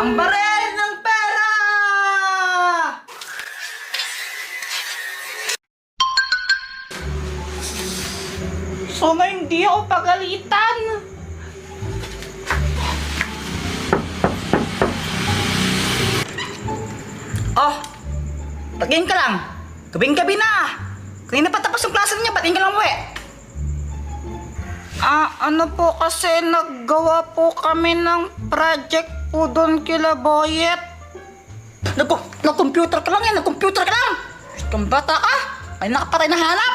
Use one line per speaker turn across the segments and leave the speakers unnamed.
Ang baril ng pera! Sana hindi ako pagalitan. Oh, tingin ka lang. Gabing-gabi na. Kanina pa tapos yung klase niya, tingin ka lang uwi. Ano po kasi naggawa po kami ng project po doon kila Boyet. Nag-computer ka lang yan, nag-computer ka lang. Kung bata ka, ay nakapatay na hanap.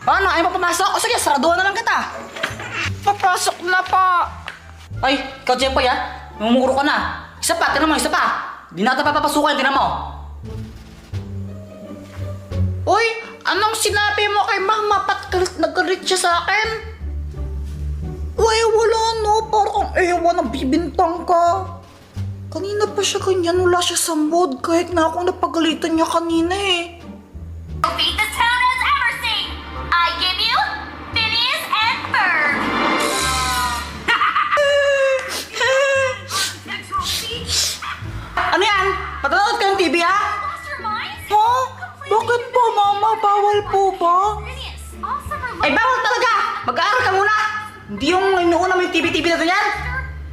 Paano, ayaw mo pumasok? O sige, saraduhan na lang kita. Papasok na pa. Ay, ikaw Jempoy ha, mamumuro ka na. Isa pa, tinan mo, isa pa. Di natin papapasukan, tinan mo. Uy, anong sinabi mo kay Mama? Ba't nag-galit siya sa akin? Uy, wala no. Parang ewan, nagbibintang ka. Kanina pa siya ganyan, wala siya sa mood. Kahit nga ako napagalitan niya kanina eh.
Beat this town has ever seen. I give you Phineas and Ferb.
Ano yan? Patanood ka ng TV ha?
Lost your minds?
Ha? Bakit po Mama? Bawal po ba?
Phineas, all summer
Ay bawal talaga! Mag-aaral ka muna! Hindi yung inuuna mo yung TV na ganyan!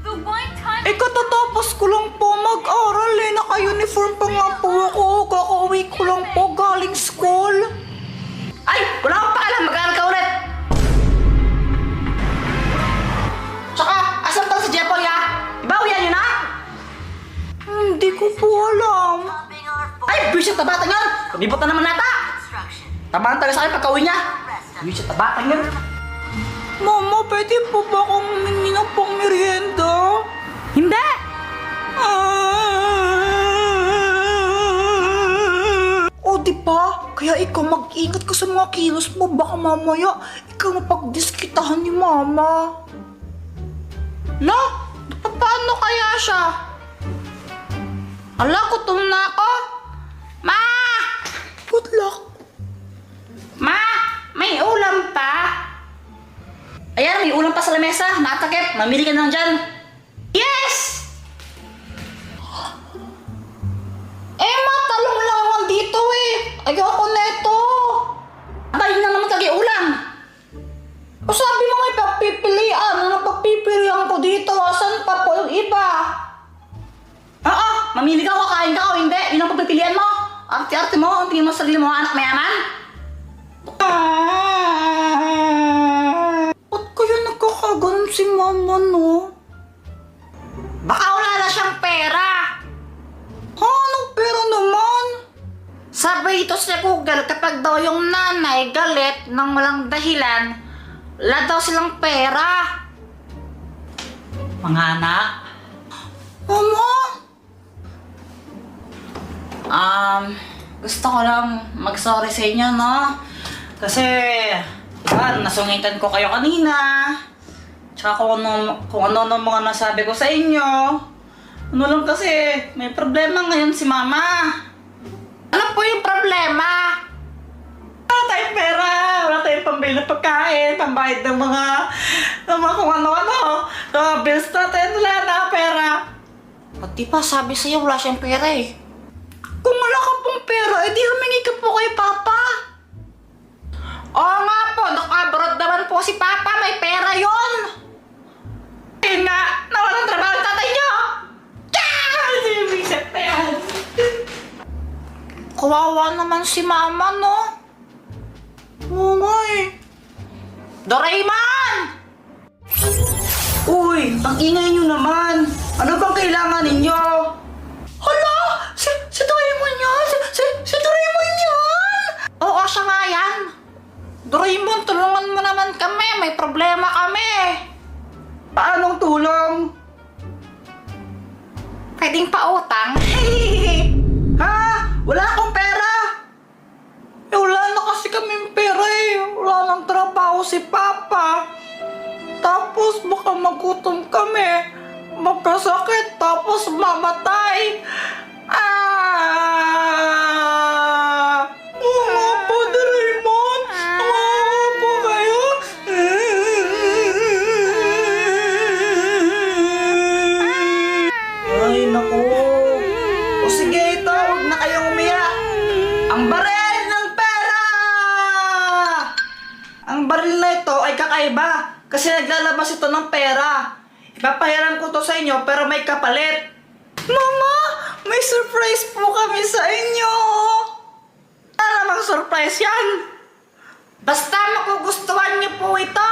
the one time.
Eh katatapos ko lang po mag-aral eh. Naka-uniform pa nga po ako. Kakauwi ko lang po galing school. Ay! Wala akong pakialam! Mag-aaral ka ulit! Tsaka, asan pala si Jempoy ha? Ibawian yun ha? Hindi ko po alam. Ay! Bisit na batang yun! Kumibot na naman nata! Tamaan tayo sa akin pagka-uwi niya. Bisit na batang yun. Mama, pwede po ba akong humingi ng pang-merienda? Hindi! O, diba? Kaya ikaw mag-ingat ka sa mga kilos mo. Baka mamaya, ikaw mapagdiskitahan ni Mama. No? Paano kaya siya? Ala, gutom na ako. Ma! Good luck. Ma! May ulam pa? Ayan, may ulam pa sa lamesa. Nakatakip. Mamili ka na dyan. Yes! Eh, matalong lang naman dito eh. Ayoko neto. Abay na naman kagi ulam. O sabi mo may pagpipilian. Ano pagpipilian ko dito? Asan pa po yung iba? Oo, mamili ka, kakain ka o hindi. Yun ang pagpipilian mo. Arte-arte mo. Ang tingin mo sa sarili mo, anak mayaman. Ba't kaya nagkakaganon si Mama, no? Baka wala na siyang pera. Ha? Anong pera naman? Sabi ito sa Google, kapag daw yung nanay galit ng walang dahilan, wala daw silang pera. Mga anak. Mama? Gusto ko lang mag-sorry sa inyo, no? Kasi, diba, nasungitan ko kayo kanina. Tsaka kung ano mga nasabi ko sa inyo. Ano lang kasi, may problema ngayon si Mama. Ano po yung problema? Wala tayong pera. Wala tayong pambili ng pagkain, pambayad ng mga kung ano-ano. Bills natin, wala na pera. At di ba sabi sa'yo wala siyang pera eh. Kung wala ka pong pera, edi humingi ka po kay Papa. Oo nga po, naka-abroad naman po si Papa, may pera yon. Eh nga, nawalang trabaho ang tatay niyo. Isip na yan. Kawawa naman si Mama, no? Oo nga eh. Doraemon! Uy, ang ingay niyo naman. Ano bang kailangan ninyo? Hala! Si Doraemon yan! Si Doraemon yan! Oo, siya nga yan. Doraemon, tulungan mo naman kami. May problema kami. Paanong tulong? Pwedeng pautang? Ha? Wala akong pera. Eh, wala na kasi kaming pera eh. Wala nang trabaho si Papa. Tapos baka magutom kami. Magkasakit tapos mamatay. Oo po, Doraemon. Oo po kayo. Ipapahiram ko to sa inyo pero may kapalit. Mama, may surprise po kami sa inyo. Ano namang surprise yan? Basta magugustuhan niyo po ito.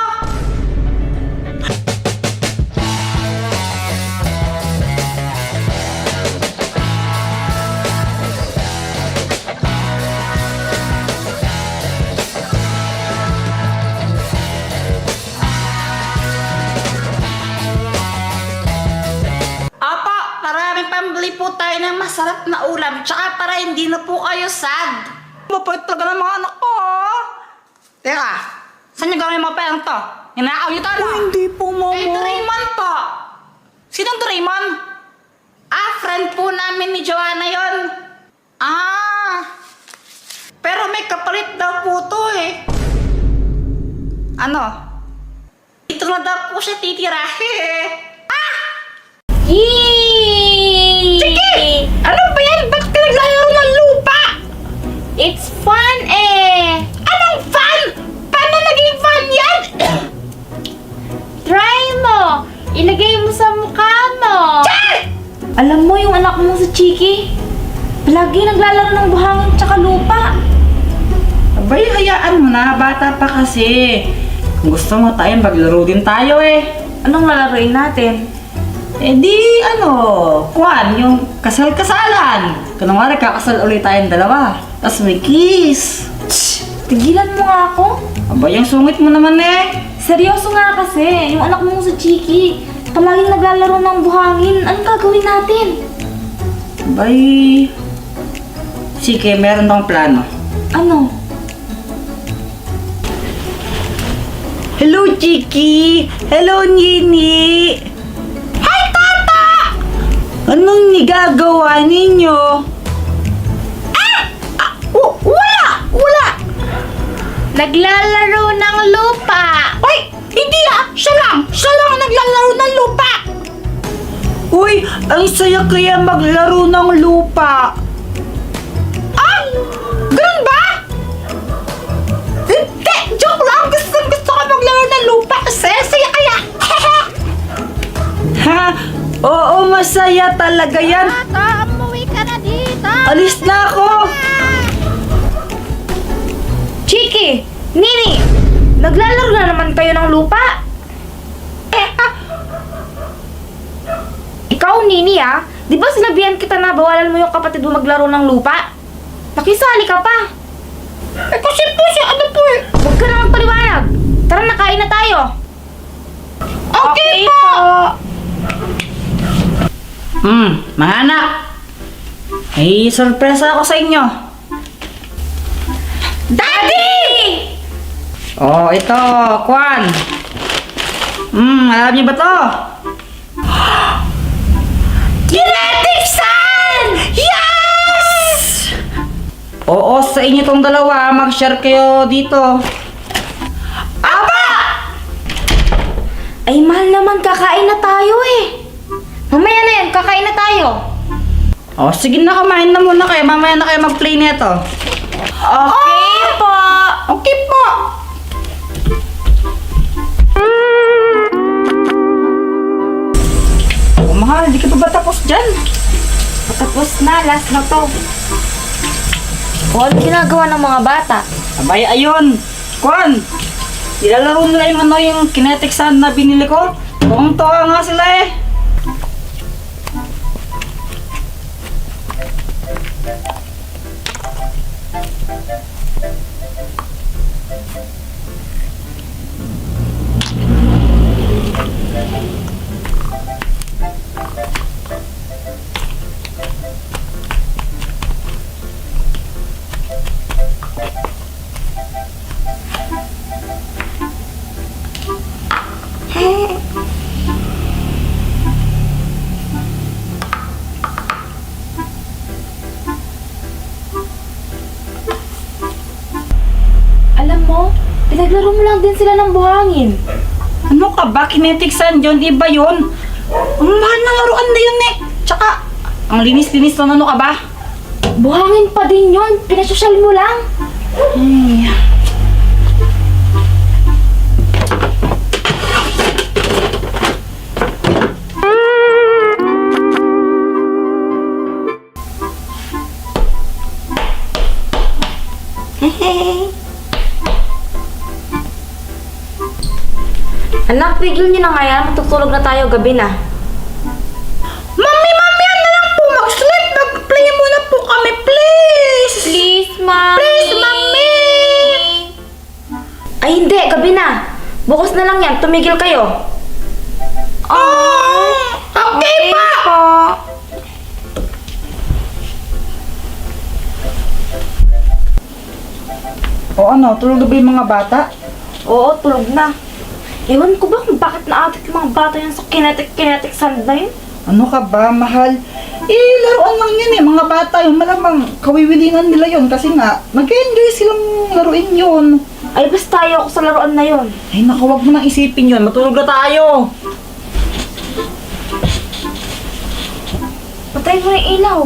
Opo, maraming pambili po tayo ng masarap na ulam. Tsaka para hindi na po kayo sad. Mapait talaga ng mga anak ko. Teka, saan niyo gawin yung mga perang to? Hinakaw niyo to, no? Hindi po, Mama. Eh, Doraemon po. Sinong Doraemon? Ah, friend po namin ni Joanna yon. Ah, pero may kapalit daw po to eh. Ano? Ito na daw po siya titira. Ah!
Yee!
Sige! Ano ba yan? Ba't ka naglalaro ng lupa?
It's fun eh!
Anong fun? Paano naging fun yan?
Try mo! Ilagay mo sa mukha mo!
Char!
Alam mo yung anak mo si Chiki? Palagi naglalaro ng buhangin tsaka lupa.
Abay, hayaan mo na. Bata pa kasi. Kung gusto mo tayo, maglaro din tayo eh.
Anong lalaroin natin?
Eh di, Kwan, yung kasal-kasalan. Kunwari, kakasal ulit tayong dalawa. Tapos may kiss.
Tigilan mo nga ako.
Abay, yung sungit mo naman eh.
Seryoso nga kasi, yung anak mo si Chiki, palaging naglalaro ng buhangin. Anong gagawin natin?
Abay, sige, meron akong plano.
Ano?
Hello, Chiki! Hello, Nini! Hi, Tata! Anong nigagawa ninyo? Wala! Wala!
Naglalaro ng lupa!
Ay! Hindi ah! Siya lang ang naglalaro ng lupa! Uy! Ang saya kaya maglaro ng lupa! Ah! Ganun ba? Hindi! Joke lang! Gusto ko maglaro ng lupa! Saya kaya! Ha? Oo, masaya talaga yan!
Tata, umuwi ka na dito!
Alis na ako!
Chiki! Nini! Naglalaro na naman kayo ng lupa? Ikaw, Nini di ba sinabihan kita na bawalan mo yung kapatid mo maglaro ng lupa? Pakisali ka pa!
Kasi po siya, ano po eh?
Huwag ka naman paliwanag! Tara, nakain na tayo!
Okay po! Mga anak! May sorpresa ako sa inyo!
Daddy!
Oh, ito, Kwan! Alam niyo ba to?
Kinetic Sun!
Yes! Oo, sa inyo tong dalawa, mag-share kayo dito. Aba!
Ay, mahal naman, kakain na tayo eh! Mamaya na yan, kakain na tayo!
Oh, sige na, kumain na muna kayo. Mamaya na kayo mag-play nito.
Okay po!
Okay po! Oh, mahal, di ka pa ba tapos dyan?
Patapos na, last na to. O, ano ginagawa ng mga bata?
Abay, ayun. Kwan, nilalaro nila yung kinetic sand na binili ko. Tuwang-tuwa nga sila eh.
Alam mo, pinaglaro mo lang din sila ng buhangin.
Ano ka ba? Kinetic sand yun? Iba yun. Ang mahal na laruan na yun eh. Tsaka, ang linis-linis na ano ka ba?
Buhangin pa din yun, pinasosyal mo lang.
Ay.
Anak, tigil niyo na nga yan. Matutulog na tayo, gabi na.
Mami, ano na lang po, mag-sleep. Mag-play muna po kami, please.
Please, Mami!
Please, Mami!
Ay, hindi. Gabi na. Bukas na lang yan. Tumigil kayo.
Okay pa. O ano, tulog na ba yung mga bata?
Oo, tulog na. Ewan ko ba kung bakit naatik yung mga bata yan sa kinetic sand na yun?
Ano ka ba, mahal? Laruan lang yun mga bata yun. Malamang kawiwilingan nila yun kasi nga, nag-enjoy silang laruin yun.
Ay, basta tayo ako sa laruan na yun.
Ay naku, wag mo nang isipin yun. Matulog na tayo.
Patay mo yung ilaw.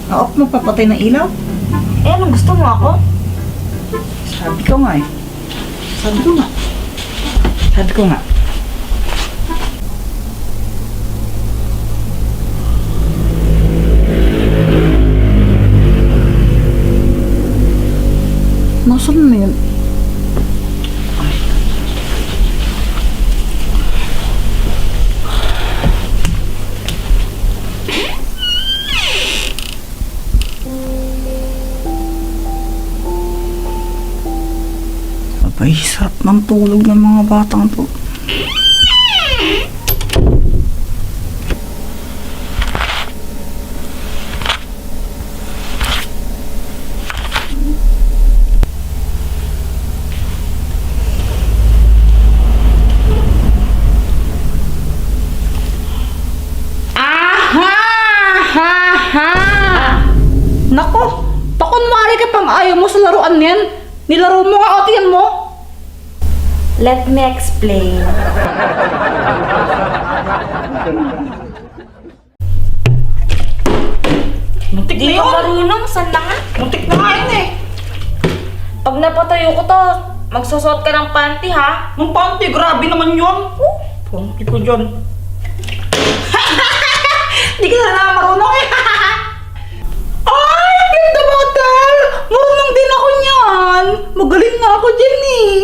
Naop mo papatay ng ilaw?
Eh, anong gusto mo ako?
Sabi ko nga eh. Sabi ko nga. Nasaan na yun? Abay, sarap ng tulog ng mga batang to. Nako, pakunwari ka pang ayaw mo sa laruan yan. Nilaro mo nga o tiyan mo.
Let me explain.
Muntik na
Di
yun.
ka marunong, saan na nga?
Muntik na nga yun eh.
Pag napatayo ko to, magsusot ka ng panty ha?
Nung panty, grabe naman yun. Panty ko dyan. Di ka na marunong eh. Ay, flip the bottle! Marunong din ako niyan. Magaling nga ako dyan eh.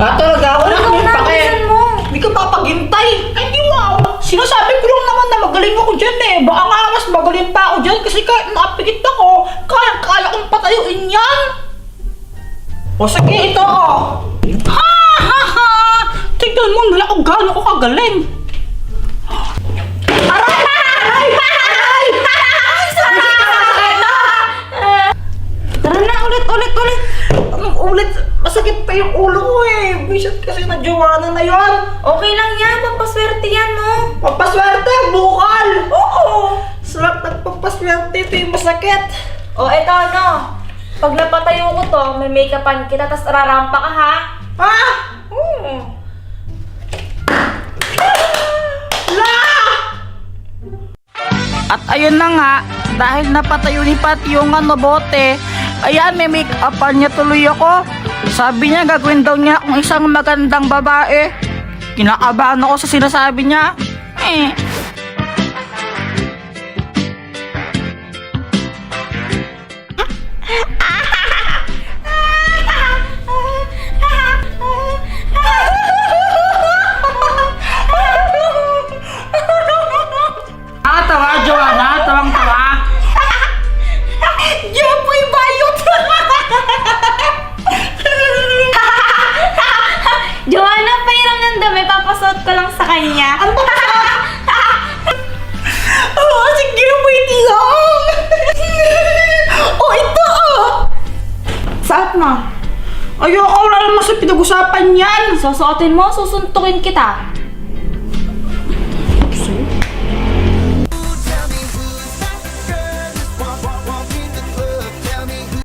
Talaga, wala
Ano
kang
na,
pake.
bilisan mo.
Hindi ka papagintay. Ay, di wow. Sinasabi ko lang naman na magaling ako dyan eh. Baka nga mas magaling pa ako dyan kasi kahit nakapikit ako, kaya kong patayuin yan. O sige, ito oh. Ha ha ha! Tignan mo nila kung gaano ko kagaling. Aray! Aray! Aray!
Tara na, ulit.
Anong ulit? Masakit pa yung ulo ko eh. Bisit kasi na Joanna na yon.
Okay lang yan, pampaswerte yan, no?
Papaswerte, bukal! Oo! Sarap nagpapaswerte, ito yung masakit.
O, eto, no? Pag napatayo ko to, may make-upan kita, tas rarampa ka, ha?
Ha? La! At ayun na nga, dahil napatayo ni Pat yung bote, ayan, may make-upan niya tuloy ako. Sabi niya, gagawin daw niya akong isang magandang babae. Kinakabahan ako sa sinasabi niya. Tawa, Joanna, tawang-tawa. Jepoy bayot!
Joanna, pairam ng dami, papasuot ko lang sa kanya.
Ano ba? Oo, sige, wait lang. Ito Saat na? Ayoko, wala naman sa pinag-usapan yan.
Susuotin mo, susuntukin kita.